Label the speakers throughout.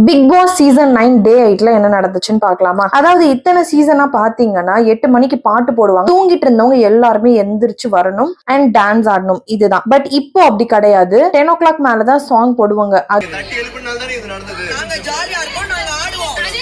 Speaker 1: Big Boss season 9 டே 8ல என்ன நடந்துச்சுன்னு பார்க்கலாமா? அதாவது இத்தனை சீசனா பாத்தீங்கன்னா 8 மணிக்கு பாட்டு போடுவாங்க. தூங்கிட்டு இருந்தவங்க எல்லாருமே எந்திரிச்சு வரணும் அண்ட் டான்ஸ் ஆடணும், இதுதான். பட் இப்போ அப்படி கிடையாது. 10 o'clock மேலதான் சாங் போடுவாங்க.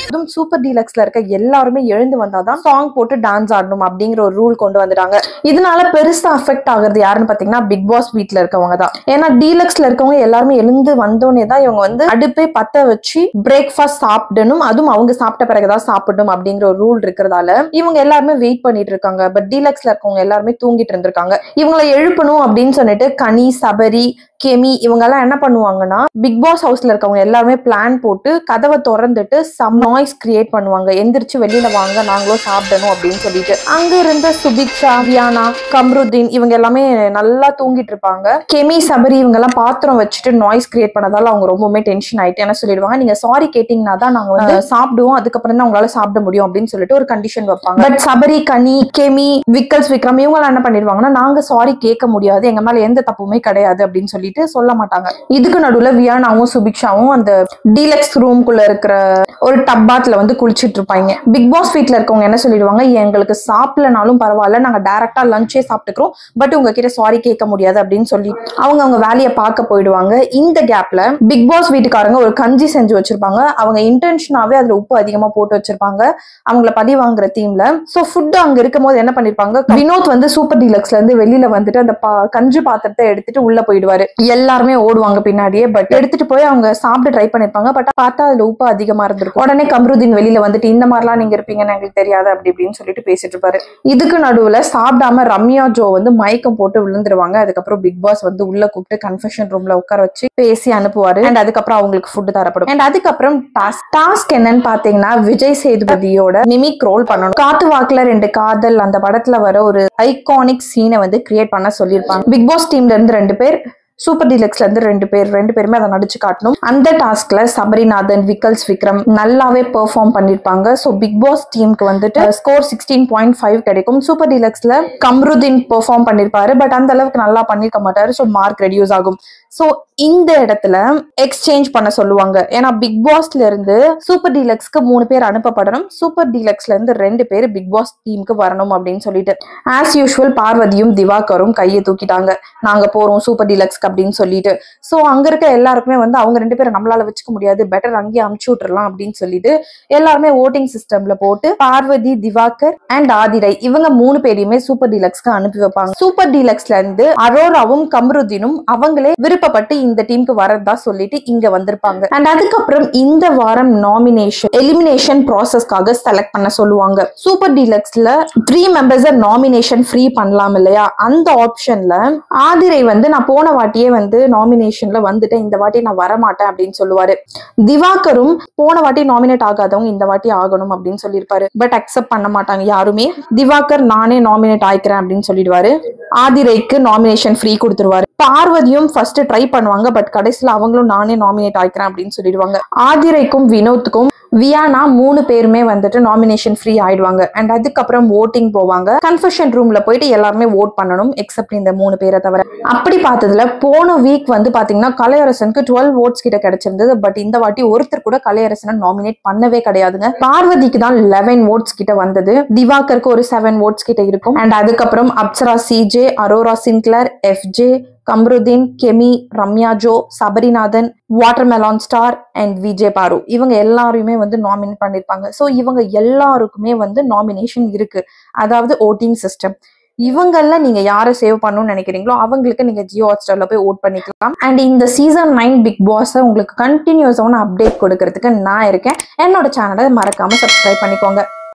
Speaker 1: அதுவும் சூப்பர் டீலக்ஸ்ல இருக்க எல்லாருமே எழுந்து வந்தாதான் சாங் போட்டு டான்ஸ் ஆடணும் அப்படிங்கிற ஒரு ரூல் கொண்டு வந்துட்டாங்க. இதனால பெருசா அஃபெக்ட் ஆகுறது யாருன்னு பாத்தீங்கன்னா பிக் பாஸ் வீட்ல இருக்கவங்க தான். ஏன்னா டீலக்ஸ்ல இருக்கவங்க எல்லாருமே எழுந்து வந்தோடனே தான் இவங்க வந்து அடுப்பை பத்த வச்சு பிரேக்ஃபாஸ்ட் சாப்பிடணும், அதுவும் அவங்க சாப்பிட்ட பிறகுதான் சாப்பிடணும் அப்படிங்கிற ஒரு ரூல் இருக்கிறதால இவங்க எல்லாருமே வெயிட் பண்ணிட்டு இருக்காங்க. பட் டீலக்ஸ்ல இருக்கவங்க எல்லாருமே தூங்கிட்டு இருந்திருக்காங்க. இவங்களை எழுப்பணும் அப்படின்னு சொல்லிட்டு கனி, சபரி, கெமி இவங்க எல்லாம் என்ன பண்ணுவாங்கன்னா பிக் பாஸ் ஹவுஸ்ல இருக்கவங்க எல்லாருமே பிளான் போட்டு கதவை திறந்துட்டு சம் நாய்ஸ் கிரியேட் பண்ணுவாங்க. எந்திரிச்சு வெளியில வாங்க, நாங்களும் சாப்பிடணும் அப்படின்னு சொல்லிட்டு. அங்க இருந்த சுபிக்ஷா, வியானா, கம்ருதீன் இவங்க எல்லாமே நல்லா தூங்கிட்டு இருப்பாங்க. கெமி, சபரி இவங்க எல்லாம் பாத்திரம் வச்சுட்டு நாய்ஸ் கிரியேட் பண்ணதால அவங்க ரொம்பவுமே டென்ஷன் ஆயிட்டு என்ன சொல்லிடுவாங்க, நீங்க சாரி கேட்டீங்கன்னா தான் நாங்க வந்து சாப்பிடுவோம், அதுக்கப்புறம் தான் உங்களால சாப்பிட முடியும் அப்படின்னு சொல்லிட்டு ஒரு கண்டிஷன் வைப்பாங்க. பட் சபரி, கனி, கெமி, விக்கல்ஸ், விக்ரம் இவங்க எல்லாம் என்ன பண்ணிடுவாங்கன்னா நாங்க சாரி கேட்க முடியாது, எங்க மேல எந்த தப்புமே கிடையாது அப்படின்னு சொல்லிட்டு சொல்ல மாட்டாங்க. இதுக்கு நடுவுல வியானாவும் சுபிக்ஷாவும் அந்த டீலக்ஸ் ரூம்குள்ள இருக்கிற ஒரு டப்பாத்ல வந்து குளிச்சிட்டு இருப்பாங்க. பிக் பாஸ் வீட்ல இருக்கவங்க என்ன சொல்லிடுவாங்க, எங்களுக்கு சாப்பிடலனாலும் பரவாயில்ல, நாங்க டைரக்டா லஞ்சே சாப்பிட்டுக்கிறோம், பட் உங்ககிட்ட சாரி கேட்க முடியாது அப்படின்னு சொல்லி அவங்க வேலையை பார்க்க போயிடுவாங்க. இந்த கேப்ல பிக் பாஸ் வீட்டுக்காரங்க ஒரு கஞ்சி செஞ்சு வச்சிருப்பாங்க. அவங்க இன்டென்ஷனாவே அதுல உப்பு அதிகமா போட்டு வச்சிருப்பாங்க அவங்கள பழி வாங்குற தீம்ல. சோ ஃபுட் அங்க இருக்கும் போது என்ன பண்ணிருப்பாங்க, வினோத் வந்து சூப்பர் டீலக்ஸ்ல இருந்து வெளியில வந்துட்டு அந்த கஞ்சி பாத்திரத்தை எடுத்துட்டு உள்ள போயிடுவாரு. எல்லாருமே ஓடுவாங்க பின்னாடியே. பட் எடுத்துட்டு போய் அவங்க சாப்பிட்டு ட்ரை பண்ணிருப்பாங்க. பட் பார்த்தா அதுல உப்பு அதிகமா இருந்திருக்கும். உடனே கம்ருதீன் வெளியில வந்துட்டு இந்த மாதிரிலாம் நீங்க இருப்பீங்கன்னு எங்களுக்கு தெரியாது அப்படி இப்படின்னு சொல்லிட்டு பேசிட்டு இருப்பாரு. இதுக்கு நடுவுல சாப்பிடாம ரம்யா ஜோ வந்து மயக்கம் போட்டு விழுந்துருவாங்க. அதுக்கப்புறம் பிக் பாஸ் வந்து உள்ள கூப்பிட்டு கன்ஃபெஷன் ரூம்ல உட்கார வச்சு பேசி அனுப்புவாரு. அண்ட் அதுக்கப்புறம் அவங்களுக்கு ஃபுட் தரப்படும். அண்ட் அதுக்கப்புறம் டாஸ்க் என்னன்னு பாத்தீங்கன்னா விஜய் சேதுபதியோட மிமிக் ரோல் பண்ணணும். காத்து வாக்குல 2 காதல் அந்த படத்துல வர ஒரு ஐகானிக் சீனை வந்து கிரியேட் பண்ண சொல்லியிருப்பாங்க. பிக் பாஸ் டீம்ல இருந்து 2 பேர், சூப்பர் டீலக்ஸ்ல இருந்து 2 பேருமே அதை நடிச்சு காட்டணும். அந்த டாஸ்க்ல சபரிநாதன், விக்கல்ஸ், விக்ரம் நல்லாவே பெர்ஃபார்ம் பண்ணிருப்பாங்க. சோ பிக் பாஸ் டீமுக்கு வந்துட்டு ஸ்கோர் 16.5 கிடைக்கும். சூப்பர் டீலக்ஸ்ல கம்ருதீன் பெர்ஃபார்ம் பண்ணிருப்பாரு. பட் அந்த அளவுக்கு நல்லா பண்ணிருக்க மாட்டாரு. சோ மார்க் ரெடியூஸ் ஆகும். சோ இந்த இடத்துல எக்ஸ்சேஞ்ச் பண்ண சொல்லுவாங்க. ஏன்னா பிக் பாஸ்ல இருந்து சூப்பர் டீலக்ஸ்க்கு 3 பேர் அனுப்பப்படணும். சூப்பர் டீலக்ஸ்ல இருந்து 2 பேர் பிக் பாஸ் டீமுக்கு வரணும் அப்படின்னு சொல்லிட்டு ஆஸ் யூஷுவல் பார்வதியும் திவாகரும் கையை தூக்கிட்டாங்க, நாங்க போறோம் சூப்பர் டீலக்ஸ் அப்படின்னு சொல்லிட்டு. சோ அங்க இருக்க எல்லாருக்குமே வந்து அவங்க 2 பேரை நம்மளால வச்சுக்க முடியாது, பெட்டர் அங்கேயே அமுச்சு விட்டுறலாம் அப்படின்னு சொல்லிட்டு எல்லாருமே ஓட்டிங் சிஸ்டம்ல போட்டு பார்வதி, திவாகர் அண்ட் ஆதிரை இவங்க 3 பேரையுமே சூப்பர் டீலக்ஸ்க்கு அனுப்பி வைப்பாங்க. சூப்பர் டீலக்ஸ்ல இருந்து அரோராவும் கம்ருதீனும் அவங்களே விருப்பப்பட்டு இந்த டீமுக்கு வரதா சொல்லிட்டு இங்க வந்திருப்பாங்க. அண்ட் அதுக்கப்புறம் இந்த வாரம் எலிமினேஷன் ப்ராசஸ்க்காக செலக்ட் பண்ண சொல்லுவாங்க. சூப்பர் டீலக்ஸ்ல 3 மெம்பர்ஸ் நாமினேஷன் ஃப்ரீ பண்ணலாம் இல்லையா, அந்த ஆப்ஷன்ல ஆதிரை வந்து நான் போன வாட்டியே வந்து நாமினேஷன்ல வந்துட்டேன், இந்த வாட்டி நான் வரமாட்டேன் அப்படின்னு சொல்லுவாரு. திவாகரும் போன வாட்டி நாமினேட் ஆகாதவங்க இந்த வாட்டி ஆகணும் அப்படின்னு சொல்லியிருப்பாரு. பட் அக்செப்ட் பண்ண மாட்டாங்க யாருமே. திவாகர் நானே நாமினேட் ஆயிக்கிறேன் அப்படின்னு சொல்லிடுவாரு. ஆதிரைக்கு நாமினேஷன் ஃப்ரீ கொடுத்துருவாரு. பார்வதியும் ஃபர்ஸ்ட் ட்ரை பண்ணுவாங்க. பட் கடைசியில அவங்களும் நானே நாமினேட் ஆயிக்கிறேன் அப்படின்னு சொல்லிடுவாங்க. ஆதிரைக்கும் வினோத்துக்கும் வியானா 3 பேருமே வந்துட்டு நாமினேஷன் ஃப்ரீ ஆயிடுவாங்க. அண்ட் அதுக்கப்புறம் ஓட்டிங் போவாங்க. கன்ஃபெஷன் ரூம்ல போயிட்டு எல்லாருமே ஓட் பண்ணணும் எக்ஸப்ட் இந்த 3 பேரை தவிர. அப்படி பார்த்ததுல போன வீக் வந்து பாத்தீங்கன்னா கலையரசனுக்கு 12 votes கிட்ட கிடைச்சிருந்தது. பட் இந்த வாட்டி ஒருத்தர் கூட கலையரசனை நாமினேட் பண்ணவே கிடையாதுங்க. பார்வதிக்கு தான் 11 votes கிட்ட வந்தது. திவாகருக்கு ஒரு 7 votes கிட்ட இருக்கும். அண்ட் அதுக்கப்புறம் Apsara, CJ, Aurora Sinclair, FJ, Kamrudeen, Kemy, Ramya Joe, Sabarinathan, watermelon star and Vijay Paaru இவங்க எல்லாருமே வந்து நாமினேட் பண்ணிருப்பாங்க. ஸோ இவங்க எல்லாருக்குமே வந்து நாமினேஷன் இருக்கு. அதாவது ஓட்டிங் சிஸ்டம். இவங்கெல்லாம் நீங்க யாரை சேவ் பண்ணணும்னு நினைக்கிறீங்களோ அவங்களுக்கு நீங்க ஜியோ ஹாட்ஸ்டார்ல போய் ஓட் பண்ணிக்கலாம். அண்ட் இந்த சீசன் 9 பிக் பாஸ் உங்களுக்கு கண்டினியூஸான அப்டேட் கொடுக்கறதுக்கு நான் இருக்கேன். என்னோட சேனலை மறக்காம சப்ஸ்கிரைப் பண்ணிக்கோங்க.